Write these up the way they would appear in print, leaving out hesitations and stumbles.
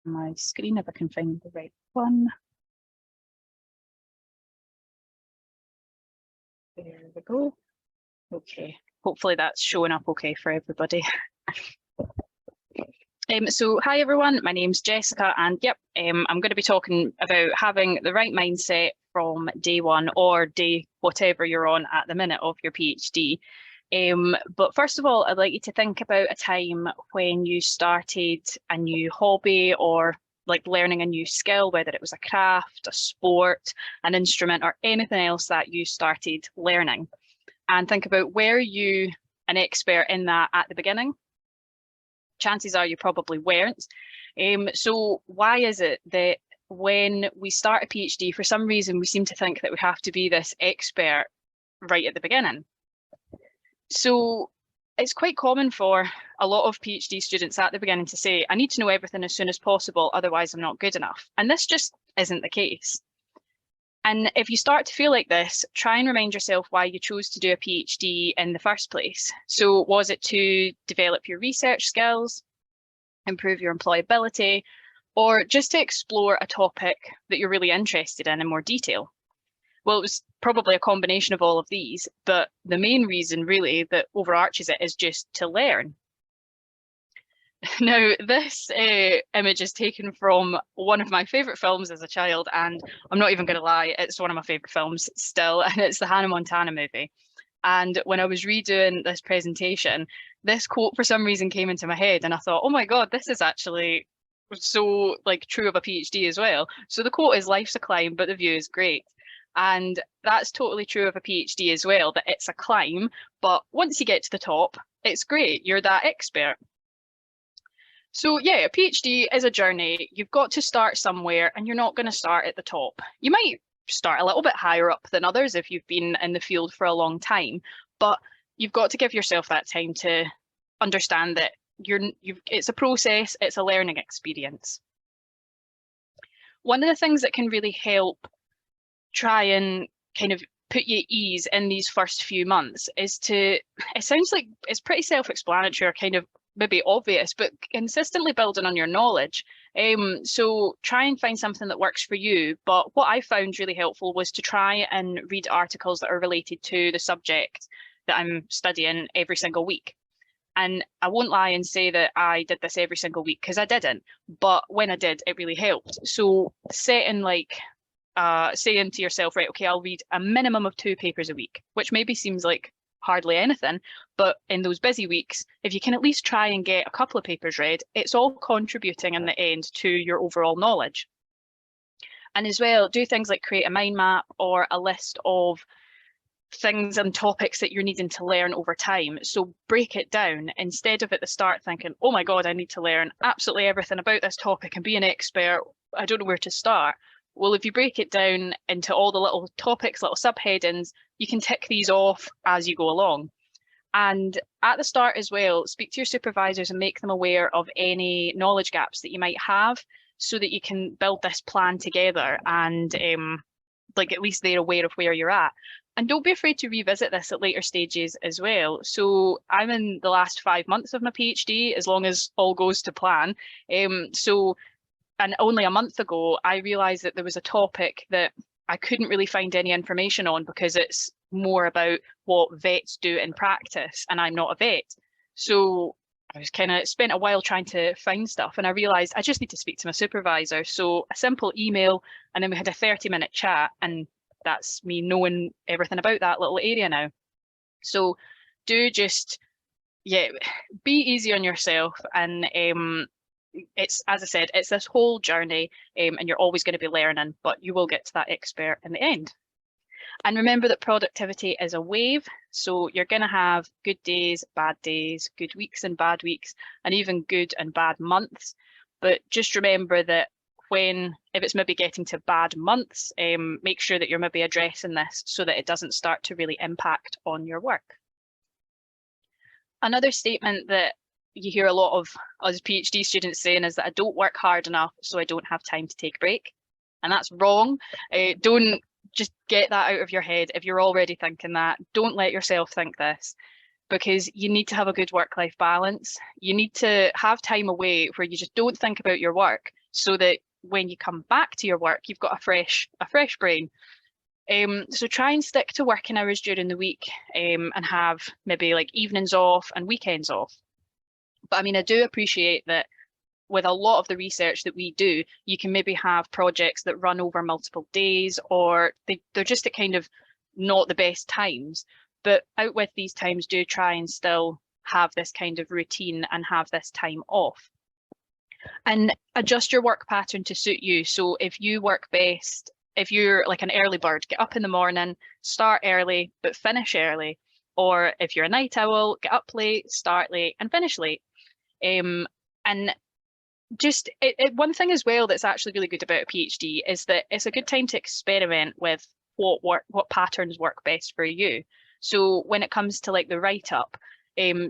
my screen if I can find the right one. There we go. Okay, hopefully that's showing up okay for everybody. So hi everyone, my name's Jessica, and yep, I'm going to be talking about having the right mindset from day one or day whatever you're on at the minute of your PhD. But first of all, I'd like you to think about a time when you started a new hobby or like learning a new skill, whether it was a craft, a sport, an instrument, or anything else that you started learning. And think about, were you an expert in that at the beginning? Chances are you probably weren't. So why is it that when we start a PhD, for some reason, we seem to think that we have to be this expert right at the beginning? So it's quite common for a lot of PhD students at the beginning to say, I need to know everything as soon as possible, otherwise I'm not good enough. And this just isn't the case. And if you start to feel like this, try and remind yourself why you chose to do a PhD in the first place. So was it to develop your research skills, improve your employability, or just to explore a topic that you're really interested in more detail? Well, it was probably a combination of all of these, but the main reason really that overarches it is just to learn. Now, this image is taken from one of my favourite films as a child, and I'm not even going to lie, it's one of my favourite films still, and it's the Hannah Montana movie. And when I was redoing this presentation, this quote for some reason came into my head, and I thought, oh my God, this is actually so like true of a PhD as well. So the quote is, life's a climb, but the view is great. And that's totally true of a PhD as well, that it's a climb, but once you get to the top, it's great, you're that expert. So yeah, a PhD is a journey. You've got to start somewhere, and you're not going to start at the top. You might start a little bit higher up than others if you've been in the field for a long time, but you've got to give yourself that time to understand that it's a process, it's a learning experience. One of the things that can really help try and kind of put you at ease in these first few months is it sounds like it's pretty self-explanatory or kind of maybe obvious, but consistently building on your knowledge. So try and find something that works for you. But what I found really helpful was to try and read articles that are related to the subject that I'm studying every single week. And I won't lie and say that I did this every single week, because I didn't. But when I did, it really helped. So setting saying to yourself, right, okay, I'll read a minimum of 2 papers a week, which maybe seems like hardly anything, but in those busy weeks, if you can at least try and get a couple of papers read, it's all contributing in the end to your overall knowledge. And as well, do things like create a mind map or a list of things and topics that you're needing to learn over time. So break it down instead of at the start thinking, oh my God, I need to learn absolutely everything about this topic and be an expert. I don't know where to start. Well, if you break it down into all the little topics, little subheadings, you can tick these off as you go along. And at the start as well, speak to your supervisors and make them aware of any knowledge gaps that you might have, so that you can build this plan together and like at least they're aware of where you're at. And don't be afraid to revisit this at later stages as well. So I'm in the last 5 months of my PhD, as long as all goes to plan. And only a month ago, I realised that there was a topic that I couldn't really find any information on, because it's more about what vets do in practice, and I'm not a vet. So I was kind of spent a while trying to find stuff, and I realised I just need to speak to my supervisor. So a simple email, and then we had a 30-minute chat, and that's me knowing everything about that little area now. So do just, yeah, be easy on yourself, and it's, as I said, it's this whole journey, and you're always going to be learning, but you will get to that expert in the end. And remember that productivity is a wave, so you're going to have good days, good weeks and bad weeks, and even good and bad months. But just remember that if it's maybe getting to bad months, make sure that you're maybe addressing this so that it doesn't start to really impact on your work. Another statement that you hear a lot of us PhD students saying is that I don't work hard enough, so I don't have time to take a break. And that's wrong. Don't just get that out of your head. If you're already thinking that, don't let yourself think this, because you need to have a good work-life balance. You need to have time away where you just don't think about your work. so that when you come back to your work, you've got a fresh brain. So try and stick to working hours during the week, and have maybe like evenings off and weekends off. But I mean, I do appreciate that with a lot of the research that we do, you can maybe have projects that run over multiple days, or they're just at kind of not the best times. But out with these times, do try and still have this kind of routine and have this time off. And adjust your work pattern to suit you. So if you work best, if you're like an early bird, get up in the morning, start early, but finish early. Or if you're a night owl, get up late, start late, and finish late. And just one thing as well that's actually really good about a PhD is that it's a good time to experiment with what patterns work best for you. So when it comes to like the write-up,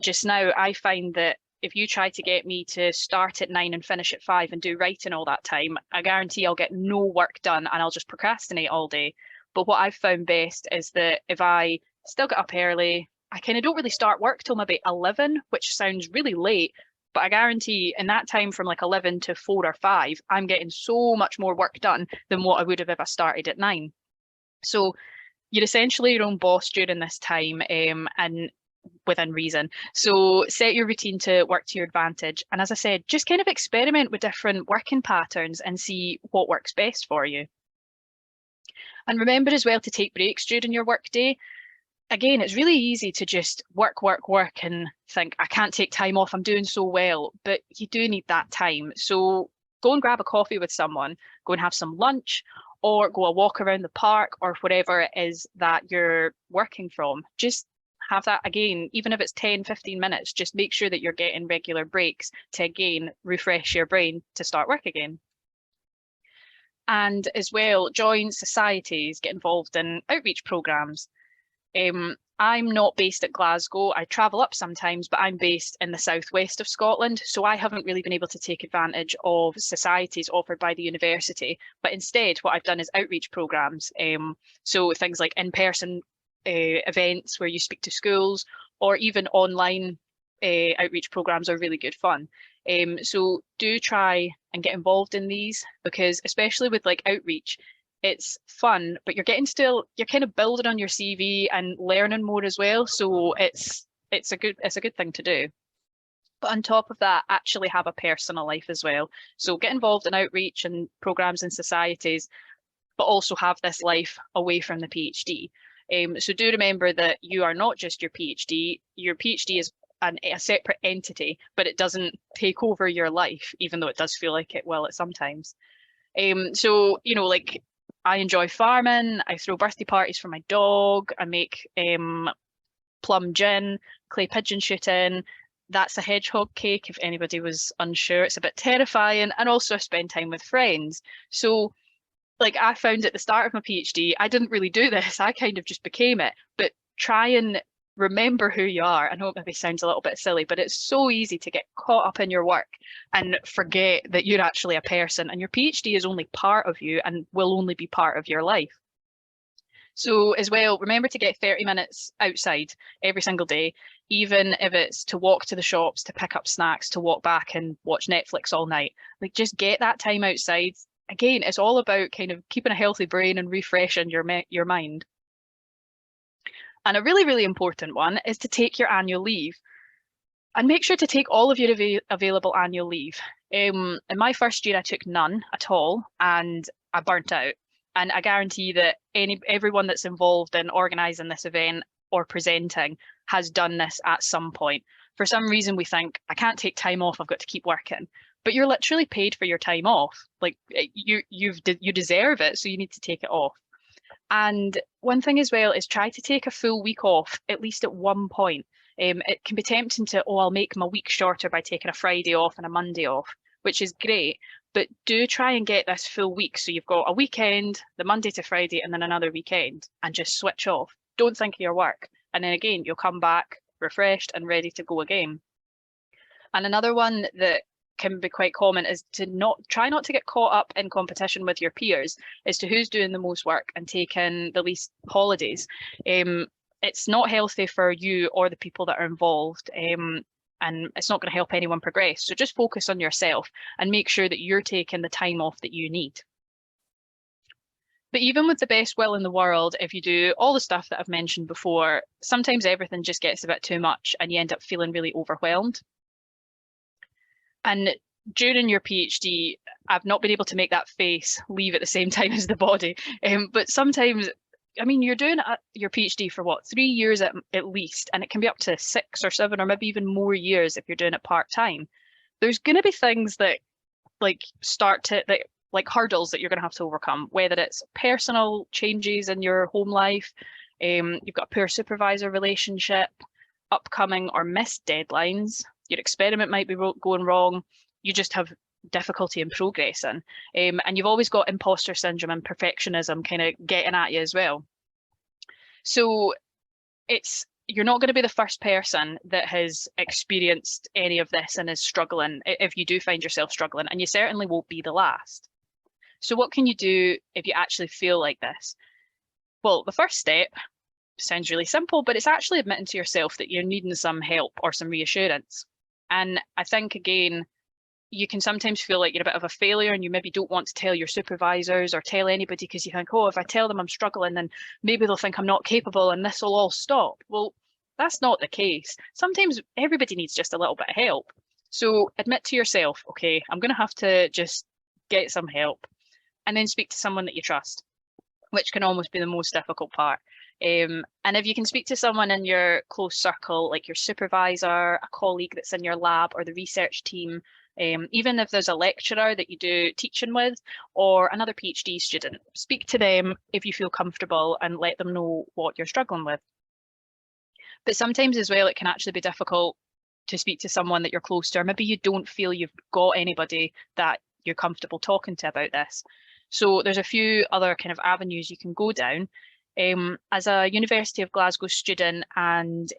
just now I find that if you try to get me to start at 9 and finish at 5 and do writing all that time, I guarantee I'll get no work done and I'll just procrastinate all day. But what I've found best is that if I still get up early, I kind of don't really start work till maybe 11, which sounds really late, but I guarantee in that time from like 11 to 4 or 5, I'm getting so much more work done than what I would have if I started at 9. So you're essentially your own boss during this time, and within reason. So set your routine to work to your advantage. And as I said, just kind of experiment with different working patterns and see what works best for you. And remember as well to take breaks during your work day. Again, it's really easy to just work and think, I can't take time off, I'm doing so well, but you do need that time. So go and grab a coffee with someone, go and have some lunch, or go a walk around the park, or whatever it is that you're working from. Just have that again, even if it's 10, 15 minutes, just make sure that you're getting regular breaks to again refresh your brain to start work again. And as well, join societies, get involved in outreach programs. I'm not based at Glasgow. I travel up sometimes, but I'm based in the southwest of Scotland. So I haven't really been able to take advantage of societies offered by the university. But instead, what I've done is outreach programs. So things like in-person events where you speak to schools, or even online outreach programs are really good fun. So do try and get involved in these, because especially with like outreach, it's fun, but you're kind of building on your CV and learning more as well. So it's a good thing to do. But on top of that, actually have a personal life as well. So get involved in outreach and programs and societies, but also have this life away from the PhD. So do remember that you are not just your PhD. Your PhD is a separate entity, but it doesn't take over your life, even though it does feel like it will at sometimes. So, you know, like I enjoy farming, I throw birthday parties for my dog, I make plum gin, clay pigeon shooting. That's a hedgehog cake, if anybody was unsure. It's a bit terrifying. And also I spend time with friends. So like I found at the start of my PhD, I didn't really do this. I kind of just became it. But try and remember who you are. I know it maybe sounds a little bit silly, but it's so easy to get caught up in your work and forget that you're actually a person, and your PhD is only part of you and will only be part of your life. So as well, remember to get 30 minutes outside every single day, even if it's to walk to the shops, to pick up snacks, to walk back and watch Netflix all night. Like just get that time outside. Again, it's all about kind of keeping a healthy brain and refreshing your mind. And a really, really important one is to take your annual leave. And make sure to take all of your available annual leave. In my first year, I took none at all, and I burnt out. And I guarantee that everyone that's involved in organising this event or presenting has done this at some point. For some reason, we think, I can't take time off, I've got to keep working. But you're literally paid for your time off. Like you deserve it, so you need to take it off. And one thing as well is try to take a full week off, at least at one point. It can be tempting to, I'll make my week shorter by taking a Friday off and a Monday off, which is great. But do try and get this full week. So you've got a weekend, the Monday to Friday, and then another weekend, and just switch off. Don't think of your work. And then again, you'll come back refreshed and ready to go again. And another one that can be quite common is to try not to get caught up in competition with your peers as to who's doing the most work and taking the least holidays. It's not healthy for you or the people that are involved. and it's not going to help anyone progress. So just focus on yourself and make sure that you're taking the time off that you need. But even with the best will in the world, if you do all the stuff that I've mentioned before, sometimes everything just gets a bit too much and you end up feeling really overwhelmed. And during your PhD, I've not been able to make that face leave at the same time as the body. But sometimes, I mean, you're doing your PhD for what, 3 years at least, and it can be up to 6 or 7 or maybe even more years if you're doing it part-time. There's going to be things that like hurdles that you're going to have to overcome, whether it's personal changes in your home life, you've got a poor supervisor relationship, upcoming or missed deadlines, your experiment might be going wrong, you just have difficulty in progressing, and you've always got imposter syndrome and perfectionism kind of getting at you as well. So you're not going to be the first person that has experienced any of this and is struggling if you do find yourself struggling, and you certainly won't be the last. So what can you do if you actually feel like this? Well, the first step sounds really simple, but it's actually admitting to yourself that you're needing some help or some reassurance. And I think, again, you can sometimes feel like you're a bit of a failure and you maybe don't want to tell your supervisors or tell anybody because you think, oh, if I tell them I'm struggling, then maybe they'll think I'm not capable and this will all stop. Well, that's not the case. Sometimes everybody needs just a little bit of help. So admit to yourself, okay, I'm going to have to just get some help, and then speak to someone that you trust, which can almost be the most difficult part. And if you can speak to someone in your close circle, like your supervisor, a colleague that's in your lab or the research team, even if there's a lecturer that you do teaching with or another PhD student, speak to them if you feel comfortable and let them know what you're struggling with. But sometimes as well, it can actually be difficult to speak to someone that you're close to, or maybe you don't feel you've got anybody that you're comfortable talking to about this. So there's a few other kind of avenues you can go down. As a University of Glasgow student and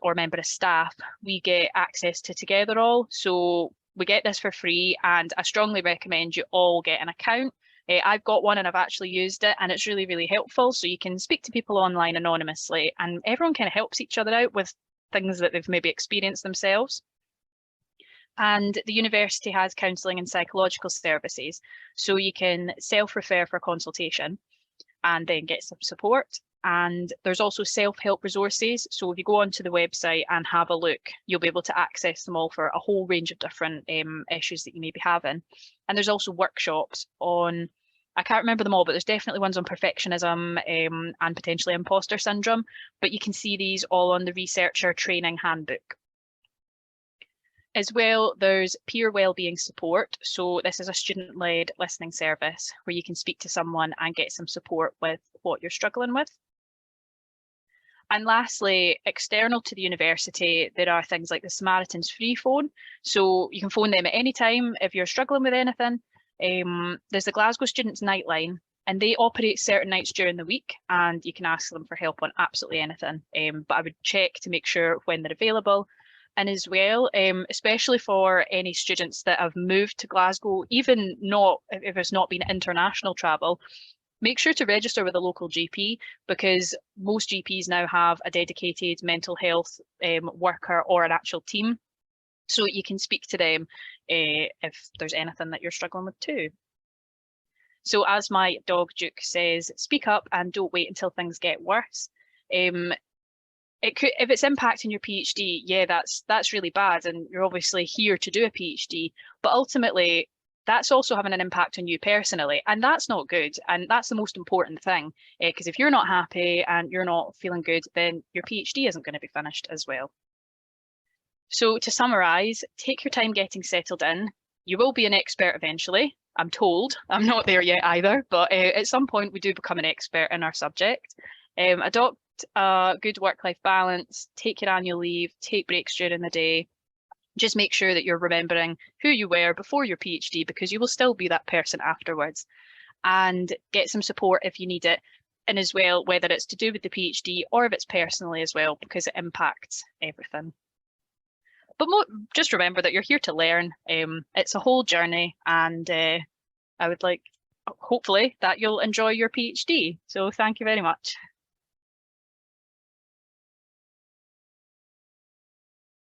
or member of staff, we get access to Togetherall. So we get this for free, and I strongly recommend you all get an account. I've got one and I've actually used it, and it's really, really helpful. So you can speak to people online anonymously, and everyone kind of helps each other out with things that they've maybe experienced themselves. And the university has counselling and psychological services, so you can self-refer for consultation and then get some support. And there's also self-help resources, so if you go onto the website and have a look, you'll be able to access them all for a whole range of different issues that you may be having. And there's also workshops on, I can't remember them all, but there's definitely ones on perfectionism and potentially imposter syndrome, but you can see these all on the researcher training handbook. As well, there's peer wellbeing support. So this is a student-led listening service where you can speak to someone and get some support with what you're struggling with. And lastly, external to the university, there are things like the Samaritan's free phone. So you can phone them at any time if you're struggling with anything. There's the Glasgow Students' Nightline, and they operate certain nights during the week, and you can ask them for help on absolutely anything. But I would check to make sure when they're available. And as well, especially for any students that have moved to Glasgow, even not if it's not been international travel, make sure to register with a local GP, because most GPs now have a dedicated mental health worker or an actual team. So you can speak to them if there's anything that you're struggling with too. So as my dog Duke says, speak up and don't wait until things get worse. It could, if it's impacting your PhD, yeah, that's really bad, and you're obviously here to do a PhD, but ultimately that's also having an impact on you personally, and that's not good, and that's the most important thing, because if you're not happy and you're not feeling good, then your PhD isn't going to be finished as well. So to summarise, take your time getting settled in. You will be an expert eventually, I'm told. I'm not there yet either, but at some point we do become an expert in our subject. Adopt a good work-life balance, take your annual leave, take breaks during the day. Just make sure that you're remembering who you were before your PhD, because you will still be that person afterwards. And get some support if you need it. And as well, whether it's to do with the PhD or if it's personally as well, because it impacts everything. But just remember that you're here to learn. It's a whole journey, and I would like, hopefully, that you'll enjoy your PhD. So thank you very much.